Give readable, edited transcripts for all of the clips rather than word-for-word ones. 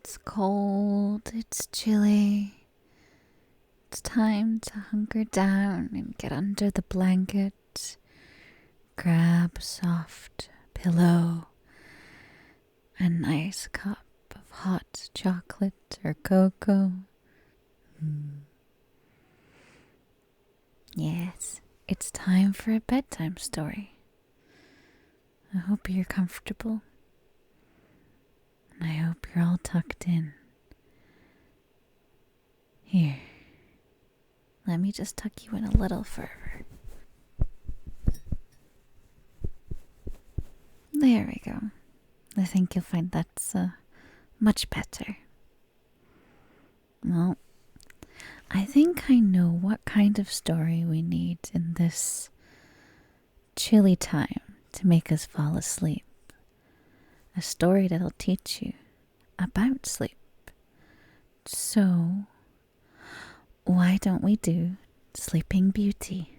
It's cold, it's chilly. It's time to hunker down and get under the blanket. Grab a soft pillow, a nice cup of hot chocolate or cocoa. Yes, it's time for a bedtime story. I hope you're comfortable. And I hope you're all tucked in. Here, let me just tuck you in a little further. There we go. I think you'll find that's much better. Well, I think I know what kind of story we need in this chilly time to make us fall asleep. A story that'll teach you about sleep. So, why don't we do Sleeping Beauty?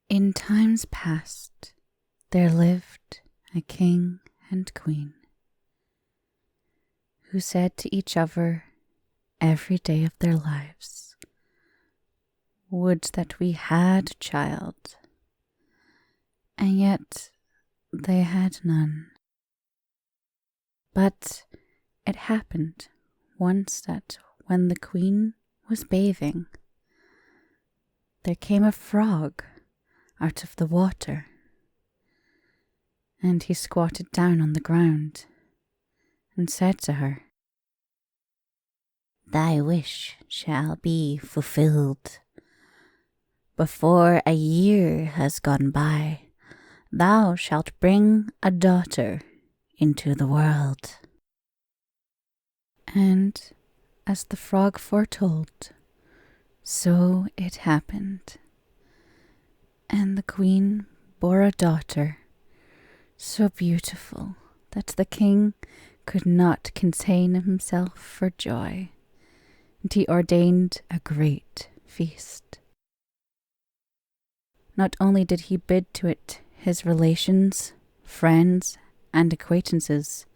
In times past, there lived a king and queen who said to each other every day of their lives, "Would that we had a child," and yet they had none. But it happened once that when the queen was bathing, there came a frog out of the water, and he squatted down on the ground and said to her, "Thy wish shall be fulfilled. Before a year has gone by, thou shalt bring a daughter into the world." And as the frog foretold, so it happened. And the queen bore a daughter, so beautiful that the king could not contain himself for joy, and he ordained a great feast. Not only did he bid to it his relations, friends, and acquaintances,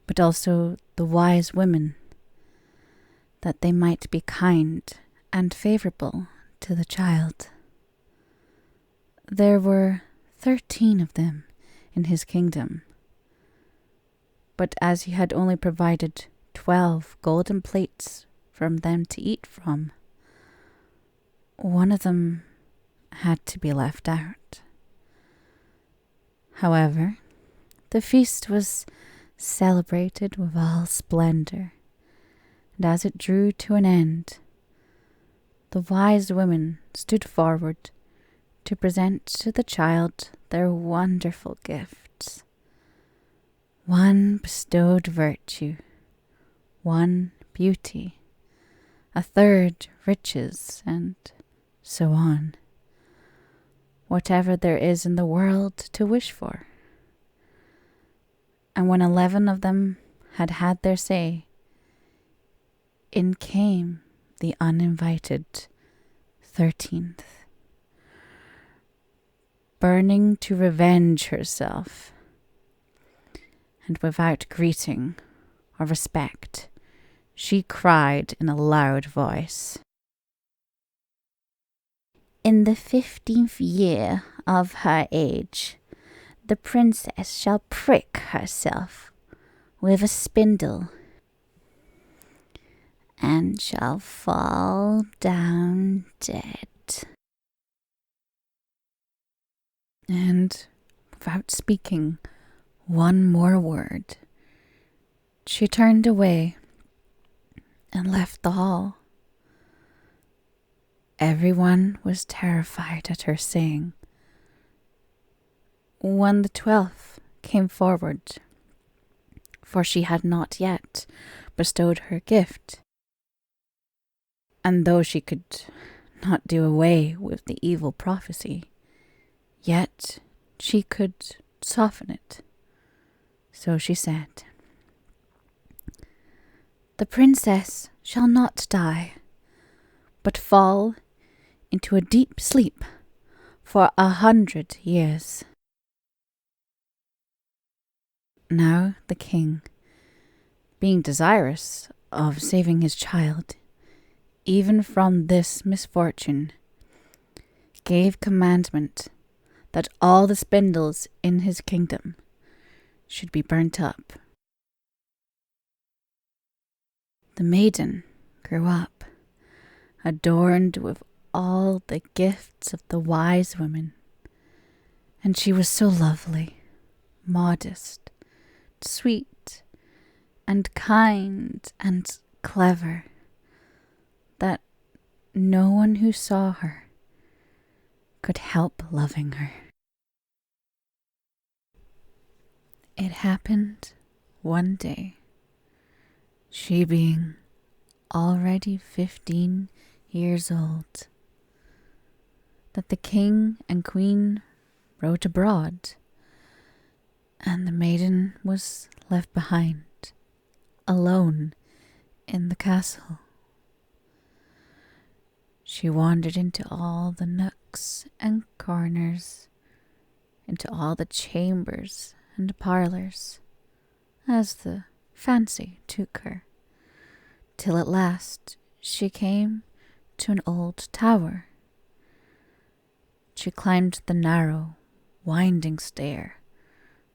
but also the wise women, that they might be kind and favourable to the child. There were 13 of them in his kingdom, but as he had only provided 12 golden plates for them to eat from, one of them had to be left out. However, the feast was celebrated with all splendour, and as it drew to an end, the wise women stood forward to present to the child their wonderful gifts. One bestowed virtue, one beauty, a third riches, and so on. Whatever there is in the world to wish for. And when 11 of them had had their say, in came the uninvited 13th, burning to revenge herself, and without greeting or respect, she cried in a loud voice, "In the 15th year of her age, the princess shall prick herself with a spindle and shall fall down dead." And without speaking one more word, she turned away and left the hall. Everyone was terrified at her saying. When the 12th came forward, for she had not yet bestowed her gift, and though she could not do away with the evil prophecy, yet she could soften it. So she said, "The princess shall not die, but fall into a deep sleep for 100 years. Now the king, being desirous of saving his child, even from this misfortune, gave commandment that all the spindles in his kingdom should be burnt up. The maiden grew up, adorned with all the gifts of the wise women, and she was so lovely, modest, sweet, and kind and clever that no one who saw her could help loving her. It happened one day, she being already 15 years old, that the king and queen rode abroad, and the maiden was left behind, alone in the castle. She wandered into all the nooks and corners, into all the chambers and parlours, as the fancy took her, till at last she came to an old tower. She climbed the narrow, winding stair,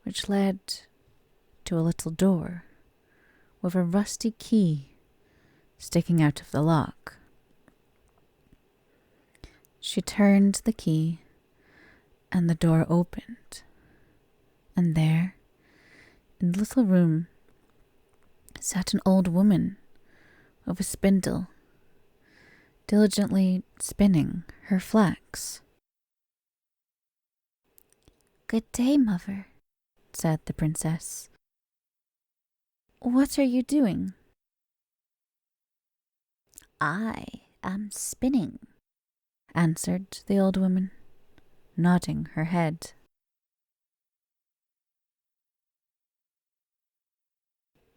which led to a little door with a rusty key sticking out of the lock. She turned the key, and the door opened, and there, in the little room, sat an old woman with a spindle, diligently spinning her flax. "Good day, mother," said the princess. "What are you doing?" "I am spinning," answered the old woman, nodding her head.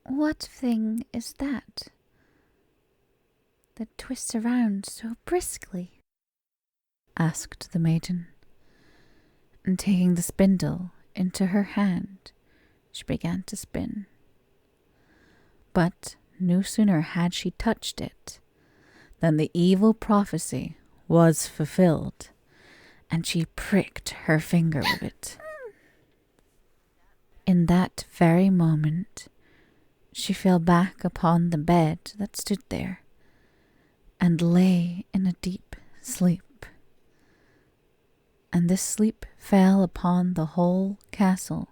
"What thing is that twists around so briskly?" asked the maiden, and taking the spindle into her hand, she began to spin. But no sooner had she touched it than the evil prophecy was fulfilled, and she pricked her finger with it. In that very moment, she fell back upon the bed that stood there, and lay in a deep sleep. And this sleep fell upon the whole castle.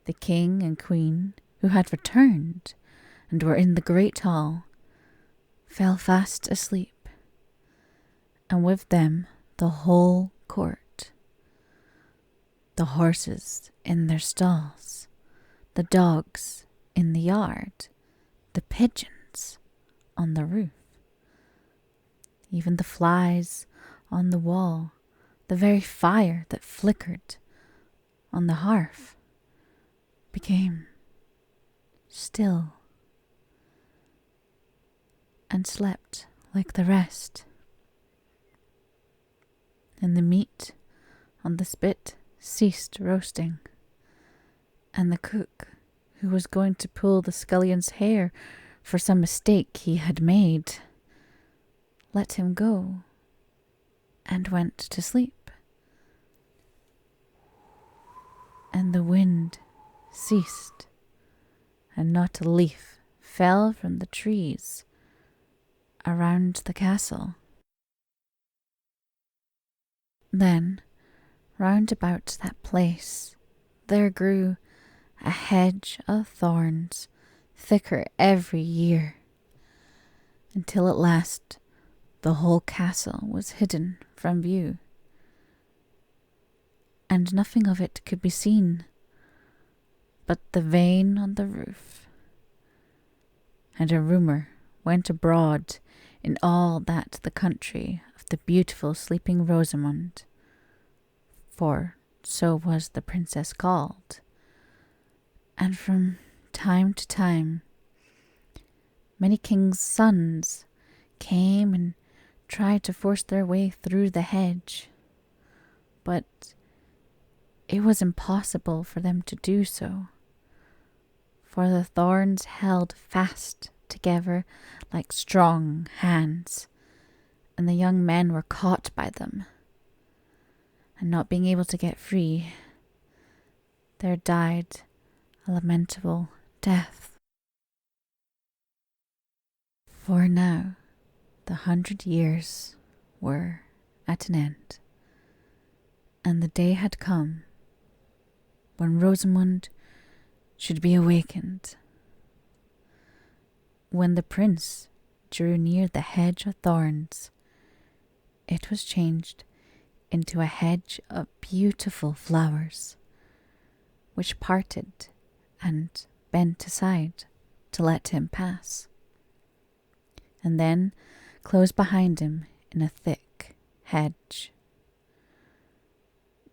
The king and queen, who had returned and were in the great hall, fell fast asleep, and with them the whole court, the horses in their stalls, the dogs in the yard, the pigeons on the roof, even the flies on the wall, the very fire that flickered on the hearth became still and slept like the rest. And the meat on the spit ceased roasting, and the cook, who was going to pull the scullion's hair for some mistake he had made, let him go and went to sleep. And the wind ceased, and not a leaf fell from the trees around the castle. Then, round about that place, there grew a hedge of thorns, thicker every year, until at last the whole castle was hidden from view, and nothing of it could be seen but the vane on the roof. And a rumour went abroad in all that the country of the beautiful sleeping Rosamond, for so was the princess called, and from time to time many kings' sons came and tried to force their way through the hedge, but it was impossible for them to do so, for the thorns held fast together like strong hands, and the young men were caught by them, and not being able to get free, there died a lamentable death. For now the 100 years were at an end, and the day had come when Rosamund should be awakened. When the prince drew near the hedge of thorns, it was changed into a hedge of beautiful flowers, which parted and bent aside to let him pass, and then closed behind him in a thick hedge.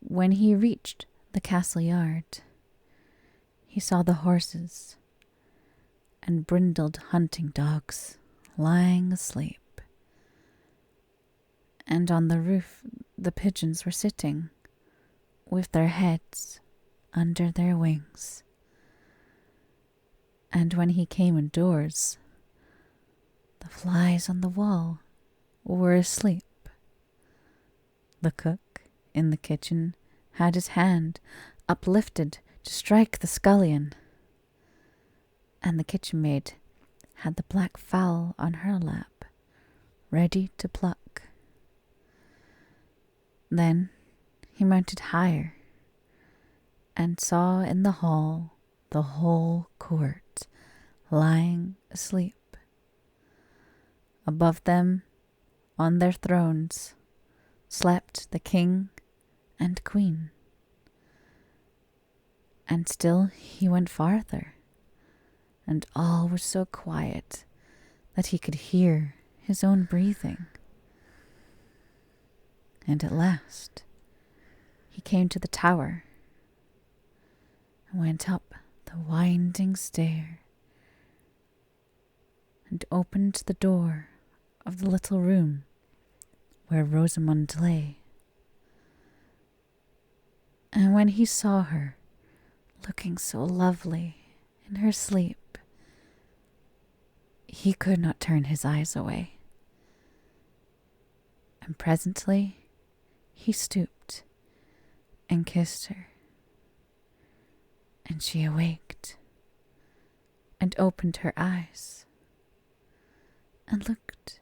When he reached the castle yard, he saw the horses and brindled hunting dogs lying asleep, and on the roof the pigeons were sitting with their heads under their wings. And when he came indoors, the flies on the wall were asleep. The cook in the kitchen had his hand uplifted to strike the scullion, and the kitchen maid had the black fowl on her lap, ready to pluck. Then he mounted higher and saw in the hall the whole court lying asleep. Above them, on their thrones, slept the king and queen. And still he went farther, and all was so quiet that he could hear his own breathing. And at last he came to the tower and went up the winding stair and opened the door of the little room where Rosamund lay. And when he saw her looking so lovely in her sleep, he could not turn his eyes away. And presently he stooped and kissed her, and she awaked and opened her eyes and looked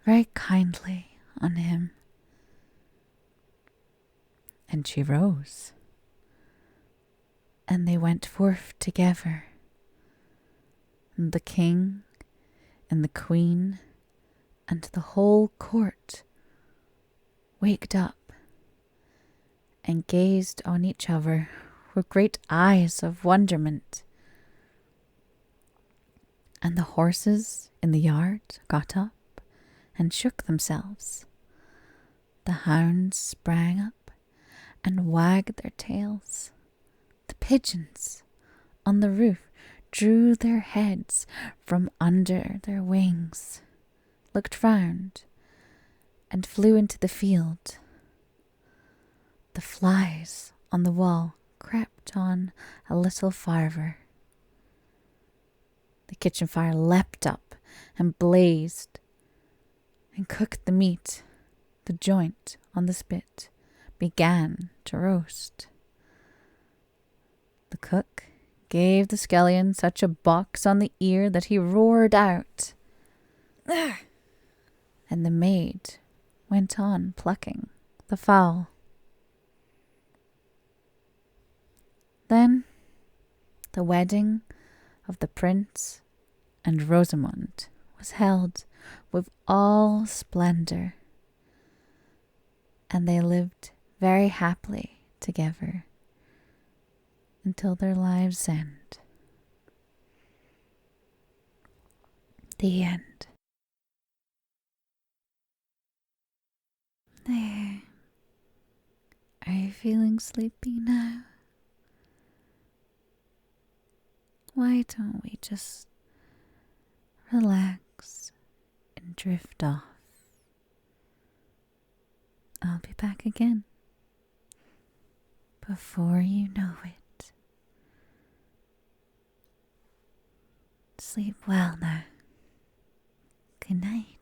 very kindly on him. And she rose, and they went forth together, and the king and the queen and the whole court waked up and gazed on each other with great eyes of wonderment. And the horses in the yard got up and shook themselves. The hounds sprang up and wagged their tails. The pigeons on the roof drew their heads from under their wings, looked round, and flew into the field. The flies on the wall crept on a little farther. The kitchen fire leapt up and blazed and cooked the meat. The joint on the spit began to roast. The cook gave the scullion such a box on the ear that he roared out. "Ugh!" And the maid went on plucking the fowl. Then the wedding of the prince and Rosamund was held with all splendor, and they lived very happily together until their lives' end. The end. There. Are you feeling sleepy now? Why don't we just relax and drift off? I'll be back again. before you know it. Sleep well now. Good night.